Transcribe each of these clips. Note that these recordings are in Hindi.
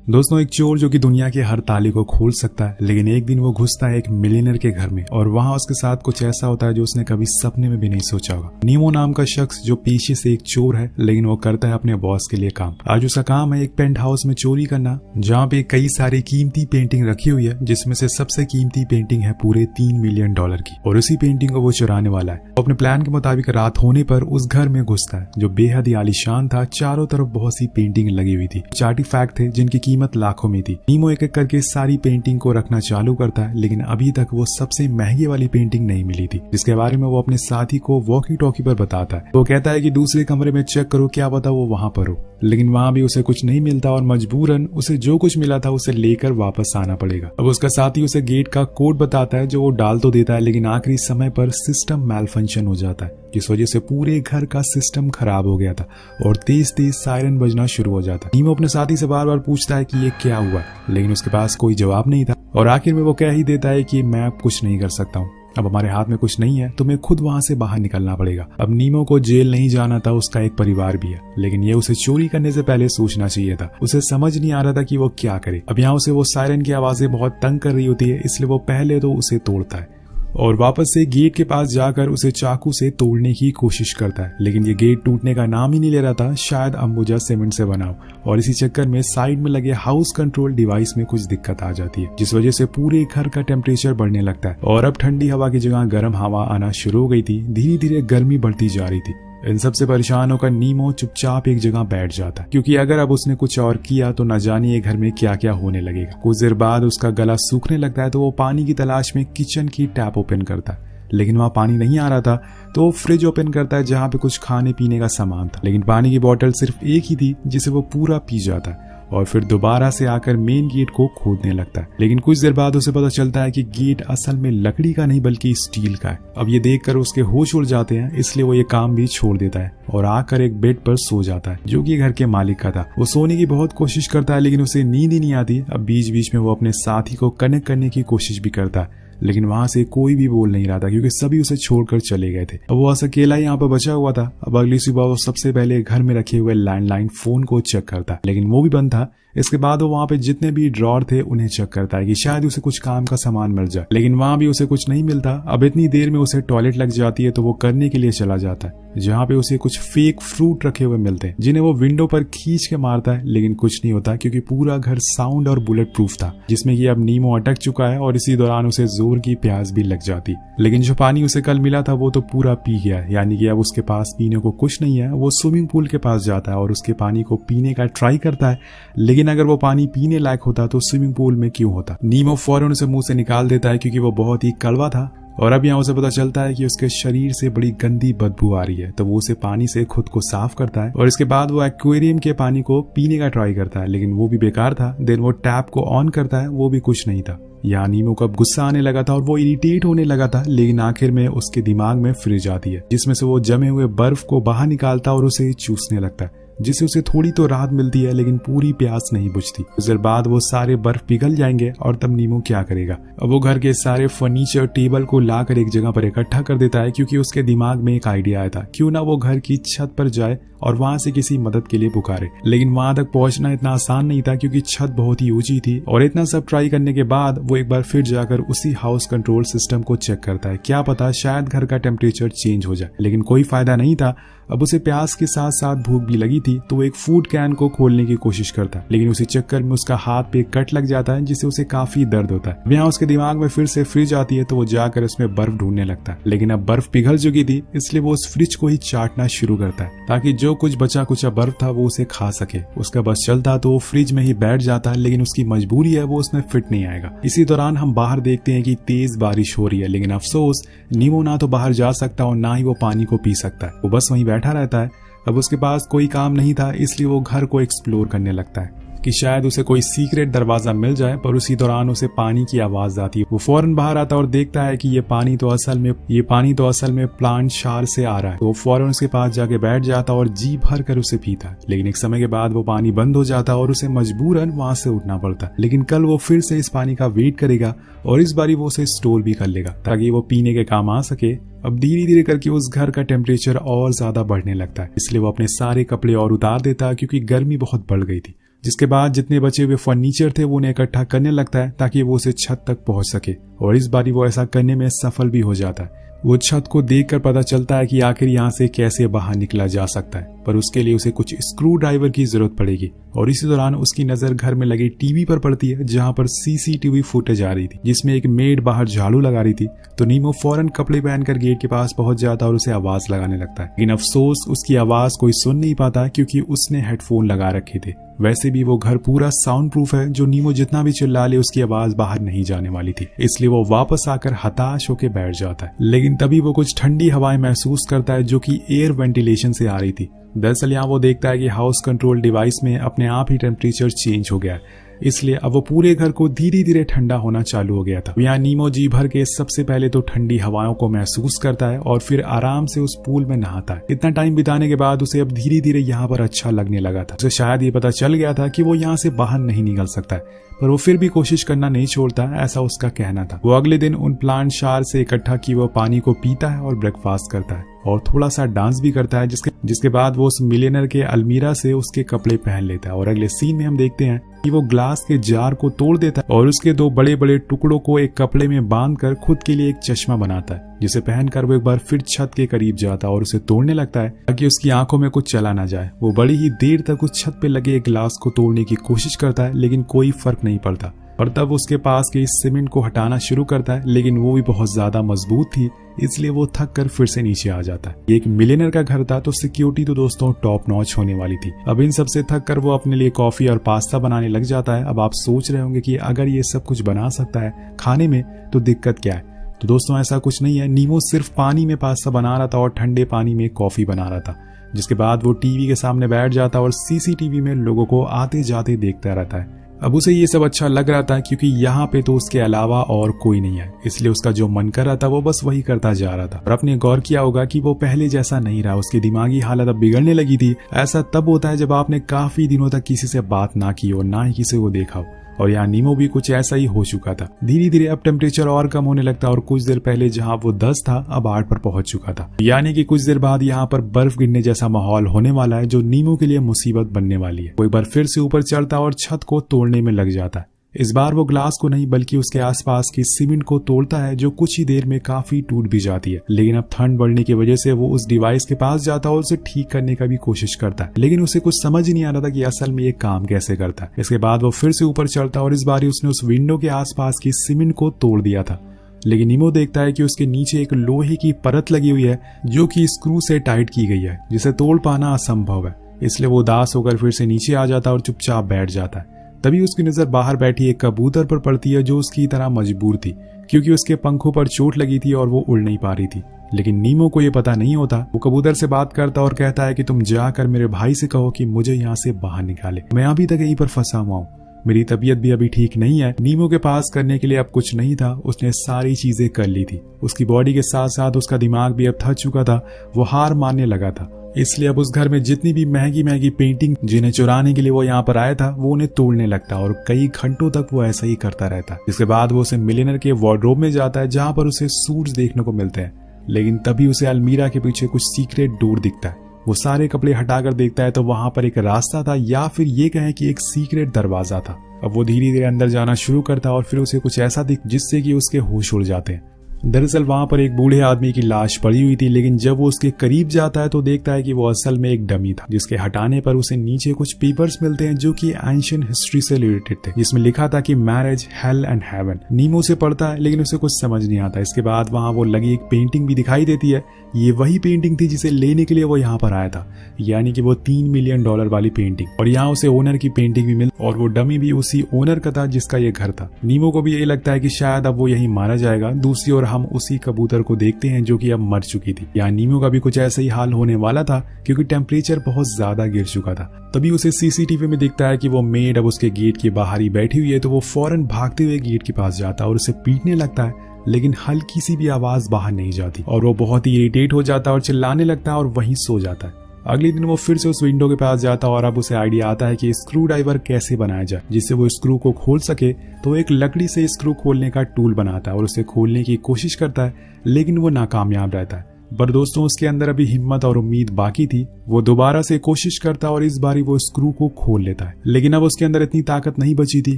दोस्तों, एक चोर जो कि दुनिया के हर ताले को खोल सकता है, लेकिन एक दिन वो घुसता है एक मिलियनर के घर में और वहां उसके साथ कुछ ऐसा होता है जो उसने कभी सपने में भी नहीं सोचा होगा। नीमो नाम का शख्स जो पेशे से एक चोर है, लेकिन वो करता है अपने बॉस के लिए काम। आज उसका काम है एक पेंट हाउस में चोरी करना, जहाँ पे कई सारी कीमती पेंटिंग रखी हुई है, जिसमें से सबसे कीमती पेंटिंग है पूरे $3 मिलियन की, और उसी पेंटिंग को वो चुराने वाला है। अपने प्लान के मुताबिक रात होने पर उस घर में घुसता है जो बेहद ही आलीशान था। चारों तरफ बहुत सी पेंटिंग लगी हुई थी, आर्टिफैक्ट थे जिनकी कीमत लाखों में थी। नीमो एक एक करके सारी पेंटिंग को रखना चालू करता है, लेकिन अभी तक वो सबसे महंगी वाली पेंटिंग नहीं मिली थी, जिसके बारे में वो अपने साथी को वॉकी टॉकी पर बताता है। वो कहता है कि दूसरे कमरे में चेक करो, क्या पता वो वहां पर हो, लेकिन वहां भी उसे कुछ नहीं मिलता और मजबूरन उसे जो कुछ मिला था उसे लेकर वापस आना पड़ेगा। अब उसका साथी उसे गेट का कोड बताता है जो वो डाल तो देता है, लेकिन आखिरी समय पर सिस्टम मैल फंक्शन हो जाता है, जिस वजह से पूरे घर का सिस्टम खराब हो गया था और तेज तेज सायरन बजना शुरू हो जाता है। नीमो अपने साथी से बार बार पूछता है कि ये क्या हुआ, लेकिन उसके पास कोई जवाब नहीं था और आखिर में वो कह ही देता है कि मैं अब कुछ नहीं कर सकता हूँ, अब हमारे हाथ में कुछ नहीं है, तुम्हें खुद वहां से बाहर निकलना पड़ेगा। अब नीमो को जेल नहीं जाना था, उसका एक परिवार भी है, लेकिन ये उसे चोरी करने से पहले सोचना चाहिए था। उसे समझ नहीं आ रहा था कि वो क्या करे। अब यहाँ उसे वो सायरन की आवाजें बहुत तंग कर रही होती है, इसलिए वो पहले तो उसे तोड़ता है और वापस से गेट के पास जाकर उसे चाकू से तोड़ने की कोशिश करता है, लेकिन ये गेट टूटने का नाम ही नहीं ले रहा था। शायद अंबुजा सीमेंट से बना हो, और इसी चक्कर में साइड में लगे हाउस कंट्रोल डिवाइस में कुछ दिक्कत आ जाती है, जिस वजह से पूरे घर का टेम्परेचर बढ़ने लगता है और अब ठंडी हवा की जगह गर्म हवा आना शुरू हो गई थी। धीरे धीरे गर्मी बढ़ती जा रही थी। इन सबसे परेशान होकर नीमो चुपचाप एक जगह बैठ जाता है, क्योंकि अगर अब उसने कुछ और किया तो न जानिए घर में क्या क्या होने लगेगा। कुछ देर बाद उसका गला सूखने लगता है, तो वो पानी की तलाश में किचन की टैप ओपन करता है, लेकिन वहां पानी नहीं आ रहा था। तो वो फ्रिज ओपन करता है जहां पे कुछ खाने पीने का सामान था, लेकिन पानी की बोतल सिर्फ एक ही थी जिसे वो पूरा पी जाता है और फिर दोबारा से आकर मेन गेट को खोदने लगता है। लेकिन कुछ देर बाद उसे पता चलता है कि गेट असल में लकड़ी का नहीं बल्कि स्टील का है। अब ये देखकर उसके होश उड़ जाते हैं, इसलिए वो ये काम भी छोड़ देता है और आकर एक बेड पर सो जाता है जो कि घर के मालिक का था। वो सोने की बहुत कोशिश करता है, लेकिन उसे नींद ही नहीं आती। अब बीच बीच में वो अपने साथी को कनेक्ट करने की कोशिश भी करता है, लेकिन वहां से कोई भी बोल नहीं रहा था, क्योंकि सभी उसे छोड़कर चले गए थे। अब वो अकेला ही यहाँ पर बचा हुआ था। अब अगली सुबह वो सबसे पहले घर में रखे हुए लैंडलाइन फोन को चेक करता है, लेकिन वो भी बंद था। इसके बाद वो वहां पे जितने भी ड्रॉर थे उन्हें चेक करता है कि शायद उसे कुछ काम का सामान मिल जाए, लेकिन वहां भी उसे कुछ नहीं मिलता। अब इतनी देर में उसे टॉयलेट लग जाती है, तो वो करने के लिए चला जाता है, जहाँ पे उसे कुछ फेक फ्रूट रखे हुए मिलते हैं, जिन्हें वो विंडो पर खींच के मारता है, लेकिन कुछ नहीं होता, क्योंकि पूरा घर साउंड और बुलेट प्रूफ था, जिसमें कि अब नीमो अटक चुका है और इसी दौरान उसे जोर की प्यास भी लग जाती। लेकिन जो पानी उसे कल मिला था वो तो पूरा पी गया, यानी कि अब उसके पास पीने को कुछ नहीं है। वो स्विमिंग पूल के पास जाता है और उसके पानी को पीने का ट्राई करता है, लेकिन अगर वो पानी पीने लायक होता तो स्विमिंग पूल में क्यों होता। नीमो फौरन उसे मुंह से निकाल देता है, क्योंकि वो बहुत ही कड़वा था और अब यहाँ उसे पता चलता है कि उसके शरीर से बड़ी गंदी बदबू आ रही है। तो वो उसे पानी से खुद को साफ करता है और इसके बाद वो एक्वेरियम के पानी को पीने का ट्राई करता है, लेकिन वो भी बेकार था। देन वो टैप को ऑन करता है, वो भी कुछ नहीं था। यहाँ नीमो को अब गुस्सा आने लगा था और वो इरिटेट होने लगा था, लेकिन आखिर में उसके दिमाग में फ्रिज आती है, जिसमें से वो जमे हुए बर्फ को बाहर निकालता और उसे चूसने लगता है, जिससे उसे थोड़ी तो राहत मिलती है, लेकिन पूरी प्यास नहीं बुझती। कुछ देर बाद वो सारे बर्फ पिघल जाएंगे और तब नीमो क्या करेगा। अब वो घर के सारे फर्नीचर टेबल को लाकर एक जगह पर इकट्ठा कर देता है, क्योंकि उसके दिमाग में एक आइडिया आया था, क्यों ना वो घर की छत पर जाए और वहां से किसी मदद के लिए पुकारे। लेकिन वहां तक पहुंचना इतना आसान नहीं था, क्योंकि छत बहुत ही ऊंची थी और इतना सब ट्राई करने के बाद वो एक बार फिर जाकर उसी हाउस कंट्रोल सिस्टम को चेक करता है। क्या पता शायद घर का टेम्परेचर चेंज हो जाए, लेकिन कोई फायदा नहीं था। अब उसे प्यास के साथ साथ भूख भी लगी थी, तो वो एक फूड कैन को खोलने की कोशिश करता है, लेकिन उसी चक्कर में उसका हाथ पे कट लग जाता है, जिससे उसे काफी दर्द होता है। यहाँ उसके दिमाग में फिर से फ्रिज आती है, तो वो जाकर उसमें बर्फ ढूंढने लगता है, लेकिन अब बर्फ पिघल चुकी थी, इसलिए वो उस फ्रिज को ही चाटना शुरू करता है, ताकि जो कुछ बचा कुचा बर्फ था वो उसे खा सके। उसका बस चलता तो वो फ्रिज में ही बैठ जाता है, लेकिन उसकी मजबूरी है, वो उसमें फिट नहीं आएगा। इसी दौरान हम बाहर देखते हैं कि तेज बारिश हो रही है, लेकिन अफसोस नीमो ना तो बाहर जा सकता और ना ही वो पानी को पी सकता है। वो बस वहीं बैठा रहता है। अब उसके पास कोई काम नहीं था, इसलिए वो घर को एक्सप्लोर करने लगता है कि शायद उसे कोई सीक्रेट दरवाजा मिल जाए, पर उसी दौरान उसे पानी की आवाज आती है। वो फौरन बाहर आता और देखता है कि ये पानी तो असल में प्लांट शार से आ रहा है। तो वो फौरन उसके पास जाके बैठ जाता और जी भर कर उसे पीता, लेकिन एक समय के बाद वो पानी बंद हो जाता और उसे मजबूरन वहां से उठना पड़ता। लेकिन कल वो फिर से इस पानी का वेट करेगा और इस बारी वो उसे स्टोर भी कर लेगा, ताकि वो पीने के काम आ सके। अब धीरे धीरे करके उस घर का टेम्परेचर और ज्यादा बढ़ने लगता है, इसलिए वो अपने सारे कपड़े और उतार देता, क्योंकि गर्मी बहुत बढ़ गई थी। जिसके बाद जितने बचे हुए फर्नीचर थे वो उन्हें इकट्ठा करने लगता है ताकि वो उसे छत तक पहुंच सके, और इस बारी वो ऐसा करने में सफल भी हो जाता है। वो छत को देखकर पता चलता है कि आखिर यहाँ से कैसे बाहर निकला जा सकता है, पर उसके लिए उसे कुछ स्क्रू ड्राइवर की जरूरत पड़ेगी। और इसी दौरान उसकी नजर घर में लगे टीवी पर पड़ती है, जहाँ पर सीसीटीवी फुटेज आ रही थी जिसमें एक मेड बाहर झाड़ू लगा रही थी। तो नीमो फौरन कपड़े पहनकर गेट के पास पहुंच जाता और उसे आवाज लगाने लगता है, लेकिन अफसोस उसकी आवाज कोई सुन नहीं पाता क्योंकि उसने हेडफोन लगा रखे थे। वैसे भी वो घर पूरा साउंड प्रूफ है, जो नीमो जितना भी चिल्ला ले उसकी आवाज बाहर नहीं जाने वाली थी, इसलिए वो वापस आकर हताश होकर बैठ जाता है। लेकिन तभी वो कुछ ठंडी हवाएं महसूस करता है जो कि एयर वेंटिलेशन से आ रही थी। दरअसल यहाँ वो देखता है कि हाउस कंट्रोल डिवाइस में अपने आप ही टेम्परेचर चेंज हो गया है, इसलिए अब वो पूरे घर को धीरे धीरे ठंडा होना चालू हो गया था। यहाँ नीमो जी भर के सबसे पहले तो ठंडी हवाओं को महसूस करता है और फिर आराम से उस पूल में नहाता है। इतना टाइम बिताने के बाद उसे अब धीरे धीरे यहाँ पर अच्छा लगने लगा था। उसे शायद ये पता चल गया था कि वो यहाँ से बाहर नहीं निकल सकता है, पर वो फिर भी कोशिश करना नहीं छोड़ता, ऐसा उसका कहना था। वो अगले दिन उन प्लांट शार से इकट्ठा किए हुए पानी को पीता है और ब्रेकफास्ट करता है और थोड़ा सा डांस भी करता है, जिसके बाद वो उस मिलियनर के अलमीरा से उसके कपड़े पहन लेता है। और अगले सीन में हम देखते हैं कि वो ग्लास के जार को तोड़ देता है और उसके 2 बड़े बड़े टुकड़ों को एक कपड़े में बांधकर खुद के लिए एक चश्मा बनाता है, जिसे पहनकर वो एक बार फिर छत के करीब जाता है और उसे तोड़ने लगता है ताकि उसकी आंखों में कुछ चला ना जाए। वो बड़ी ही देर तक उस छत पे लगे एक ग्लास को तोड़ने की कोशिश करता है, लेकिन कोई फर्क नहीं पड़ता। और तब उसके पास के इस सीमेंट को हटाना शुरू करता है, लेकिन वो भी बहुत ज्यादा मजबूत थी, इसलिए वो थक कर फिर से नीचे आ जाता है। ये एक मिलियनर का घर था, तो सिक्योरिटी तो दोस्तों टॉप नॉच होने वाली थी। अब इन सब से थक कर वो अपने लिए कॉफी और पास्ता बनाने लग जाता है। अब आप सोच रहे होंगे कि अगर ये सब कुछ बना सकता है खाने में तो दिक्कत क्या है। तो दोस्तों ऐसा कुछ नहीं है, नीमो सिर्फ पानी में पास्ता बना रहा था और ठंडे पानी में कॉफी बना रहा था। जिसके बाद वो टीवी के सामने बैठ जाता और सीसीटीवी में लोगों को आते जाते देखता रहता है। अब उसे ये सब अच्छा लग रहा था क्योंकि यहाँ पे तो उसके अलावा और कोई नहीं है, इसलिए उसका जो मन कर रहा था वो बस वही करता जा रहा था। और आपने गौर किया होगा कि वो पहले जैसा नहीं रहा, उसकी दिमागी हालत अब बिगड़ने लगी थी। ऐसा तब होता है जब आपने काफी दिनों तक किसी से बात ना की हो, ना ही किसी को देखा हो। और यहाँ नीमो भी कुछ ऐसा ही हो चुका था। धीरे धीरे अब टेम्परेचर और कम होने लगता और कुछ देर पहले जहाँ वो 10 था अब 8 पर पहुंच चुका था। यानी कि कुछ देर बाद यहाँ पर बर्फ गिरने जैसा माहौल होने वाला है, जो नीमो के लिए मुसीबत बनने वाली है। वो एक बार फिर से ऊपर चढ़ता और छत को तोड़ने में लग जाता है। इस बार वो ग्लास को नहीं बल्कि उसके आसपास की सीमेंट को तोड़ता है, जो कुछ ही देर में काफी टूट भी जाती है। लेकिन अब ठंड बढ़ने की वजह से वो उस डिवाइस के पास जाता है और उसे ठीक करने का भी कोशिश करता है, लेकिन उसे कुछ समझ ही नहीं आ रहा था कि असल में ये काम कैसे करता है। इसके बाद वो फिर से ऊपर चढ़ता और इस बार उसने उस विंडो के आसपास की सीमेंट को तोड़ दिया था। लेकिन नीमो देखता है कि उसके नीचे एक लोहे की परत लगी हुई है जो कि स्क्रू से टाइट की गई है, जिसे तोड़ पाना असंभव है। इसलिए वो उदास होकर फिर से नीचे आ जाता और चुपचाप बैठ जाता है। तभी उसकी नजर बाहर बैठी एक कबूतर पर पड़ती है, जो उसकी तरह मजबूर थी क्योंकि उसके पंखों पर चोट लगी थी और वो उड़ नहीं पा रही थी। लेकिन नीमो को ये पता नहीं होता। वो कबूतर से बात करता और कहता है कि तुम जाकर मेरे भाई से कहो कि मुझे यहाँ से बाहर निकाले, मैं अभी तक यहीं पर फंसा हुआ हूँ, मेरी तबीयत भी अभी ठीक नहीं है। नीमो के पास करने के लिए अब कुछ नहीं था, उसने सारी चीजें कर ली थी। उसकी बॉडी के साथ साथ उसका दिमाग भी अब थक चुका था, वो हार मानने लगा था। इसलिए अब उस घर में जितनी भी महंगी महंगी पेंटिंग जिन्हें चुराने के लिए वो यहाँ पर आया था, वो उन्हें तोड़ने लगता और कई घंटों तक वो ऐसा ही करता रहता। इसके बाद वो उसे मिलियनर के वार्डरोब में जाता है, जहाँ पर उसे सूट्स देखने को मिलते हैं। लेकिन तभी उसे अलमीरा के पीछे कुछ सीक्रेट डोर दिखता है। वो सारे कपड़े हटाकर देखता है तो वहां पर एक रास्ता था, या फिर ये कहें कि एक सीक्रेट दरवाजा था। अब वो धीरे धीरे अंदर जाना शुरू करता और फिर उसे कुछ ऐसा दिख जिससे कि उसके होश उड़ जाते हैं। दरअसल वहां पर एक बूढ़े आदमी की लाश पड़ी हुई थी, लेकिन जब वो उसके करीब जाता है तो देखता है कि वो असल में एक डमी था, जिसके हटाने पर उसे नीचे कुछ पेपर्स मिलते हैं जो कि एंशिएंट हिस्ट्री से रिलेटेड थे, जिसमें लिखा था कि मैरिज, हेल एंड हेवन। नीमो उसे पढ़ता है लेकिन उसे कुछ समझ नहीं आता। इसके बाद वहां वो लगी एक पेंटिंग भी दिखाई देती है। ये वही पेंटिंग थी जिसे लेने के लिए वो यहाँ पर आया था, यानी कि वो $3 मिलियन वाली पेंटिंग। और यहाँ उसे ओनर की पेंटिंग भी मिल और वो डमी भी उसी ओनर का था जिसका ये घर था। नीमो को भी ये लगता है कि शायद अब वो यहीं मारा जाएगा। दूसरी ओर हम उसी कबूतर को देखते हैं जो कि अब मर चुकी थी। यहाँ नीमो का भी कुछ ऐसा ही हाल होने वाला था क्योंकि टेम्परेचर बहुत ज्यादा गिर चुका था। तभी उसे सीसीटीवी में दिखता है कि वो मेड अब उसके गेट के बाहर ही बैठी हुई है, तो वो फौरन भागते हुए गेट के पास जाता है और उसे पीटने लगता है, लेकिन हल्की सी भी आवाज बाहर नहीं जाती और वो बहुत ही इरिटेट हो जाता है और चिल्लाने लगता है और वहीं सो जाता है। अगले दिन वो फिर से उस विंडो के पास जाता और अब उसे आइडिया आता है कि स्क्रू ड्राइवर कैसे बनाया जाए जिससे वो स्क्रू को खोल सके। तो एक लकड़ी से स्क्रू खोलने का टूल बनाता है और उसे खोलने की कोशिश करता है, लेकिन वो नाकामयाब रहता है। पर दोस्तों उसके अंदर अभी हिम्मत और उम्मीद बाकी थी। वो दोबारा से कोशिश करता और इस बारी वो स्क्रू को खोल लेता है, लेकिन अब उसके अंदर इतनी ताकत नहीं बची थी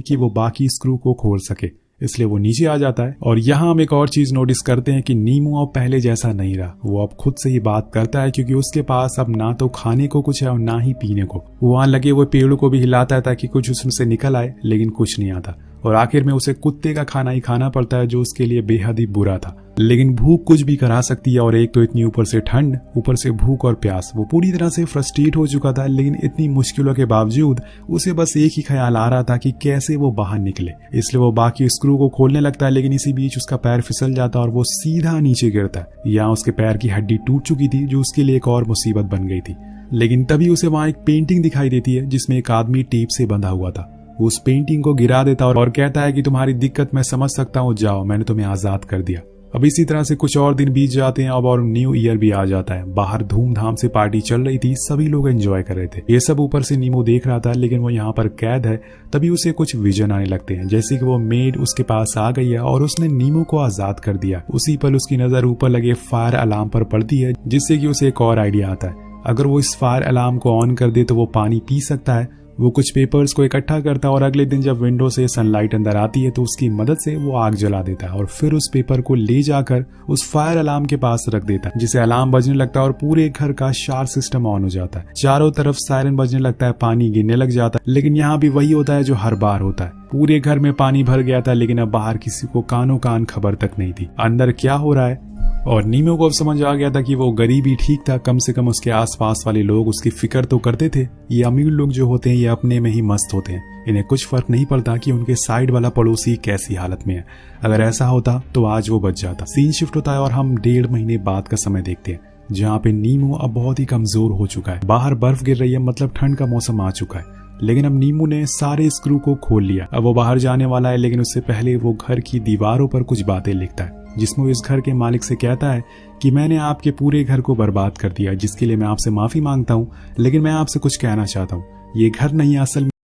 कि वो बाकी स्क्रू को खोल सके, इसलिए वो नीचे आ जाता है। और यहाँ हम एक और चीज नोटिस करते हैं कि नीमू अब पहले जैसा नहीं रहा। वो अब खुद से ही बात करता है, क्योंकि उसके पास अब ना तो खाने को कुछ है और ना ही पीने को। वो वहां लगे हुए पेड़ों को भी हिलाता है ताकि कुछ उससे निकल आए, लेकिन कुछ नहीं आता और आखिर में उसे कुत्ते का खाना ही खाना पड़ता है, जो उसके लिए बेहद ही बुरा था। लेकिन भूख कुछ भी करा सकती है, और एक तो इतनी ऊपर से ठंड, ऊपर से भूख और प्यास। वो पूरी तरह से फ्रस्ट्रेट हो चुका था, लेकिन इतनी मुश्किलों के बावजूद उसे बस एक ही ख्याल आ रहा था कि कैसे वो बाहर निकले। इसलिए वो बाकी स्क्रू को खोलने लगता है, लेकिन इसी बीच उसका पैर फिसल जाता है और वो सीधा नीचे गिरता है। यहाँ उसके पैर की हड्डी टूट चुकी थी, जो उसके लिए एक और मुसीबत बन गई थी। लेकिन तभी उसे वहां एक पेंटिंग दिखाई देती है जिसमें एक आदमी टेप से बंधा हुआ था। वो उस पेंटिंग को गिरा देता और कहता है कि तुम्हारी दिक्कत मैं समझ सकता हूँ, जाओ, मैंने तुम्हें आजाद कर दिया। अब इसी तरह से कुछ और दिन बीत जाते हैं अब, और न्यू ईयर भी आ जाता है। बाहर धूमधाम से पार्टी चल रही थी, सभी लोग एंजॉय कर रहे थे। ये सब ऊपर से नीमो देख रहा था, लेकिन वो यहाँ पर कैद है। तभी उसे कुछ विजन आने लगते हैं, जैसे कि वो मेड उसके पास आ गई है और उसने नीमो को आजाद कर दिया। उसी पल उसकी नजर ऊपर लगे फायर अलार्म पर पड़ती है, जिससे कि उसे एक और आइडिया आता है। अगर वो इस फायर अलार्म को ऑन कर दे तो वो पानी पी सकता है। वो कुछ पेपर्स को इकट्ठा करता है और अगले दिन जब विंडो से सनलाइट अंदर आती है तो उसकी मदद से वो आग जला देता है और फिर उस पेपर को ले जाकर उस फायर अलार्म के पास रख देता है, जिसे अलार्म बजने लगता है और पूरे घर का शार सिस्टम ऑन हो जाता है। चारों तरफ सायरन बजने लगता है, पानी गिरने लग जाता है। लेकिन यहाँ भी वही होता है जो हर बार होता है। पूरे घर में पानी भर गया था, लेकिन अब बाहर किसी को कानो कान खबर तक नहीं थी अंदर क्या हो रहा है। और नीमो को अब समझ आ गया था कि वो गरीब ही ठीक था, कम से कम उसके आसपास वाले लोग उसकी फिक्र तो करते थे। ये अमीर लोग जो होते हैं ये अपने में ही मस्त होते हैं, इन्हें कुछ फर्क नहीं पड़ता कि उनके साइड वाला पड़ोसी कैसी हालत में है। अगर ऐसा होता तो आज वो बच जाता। सीन शिफ्ट होता है और हम 1.5 महीने बाद का समय देखते हैं, जहाँ पे नीमो अब बहुत ही कमजोर हो चुका है। बाहर बर्फ गिर रही है, मतलब ठंड का मौसम आ चुका है। लेकिन अब नीमू ने सारे स्क्रू को खोल लिया। अब वो बाहर जाने वाला है, लेकिन उससे पहले वो घर की दीवारों पर कुछ बातें लिखता है, जिसमें वो इस घर के मालिक से कहता है कि मैंने आपके पूरे घर को बर्बाद कर दिया, जिसके लिए मैं आपसे माफी मांगता हूँ, लेकिन मैं आपसे कुछ कहना चाहता हूँ। ये घर नहीं, असल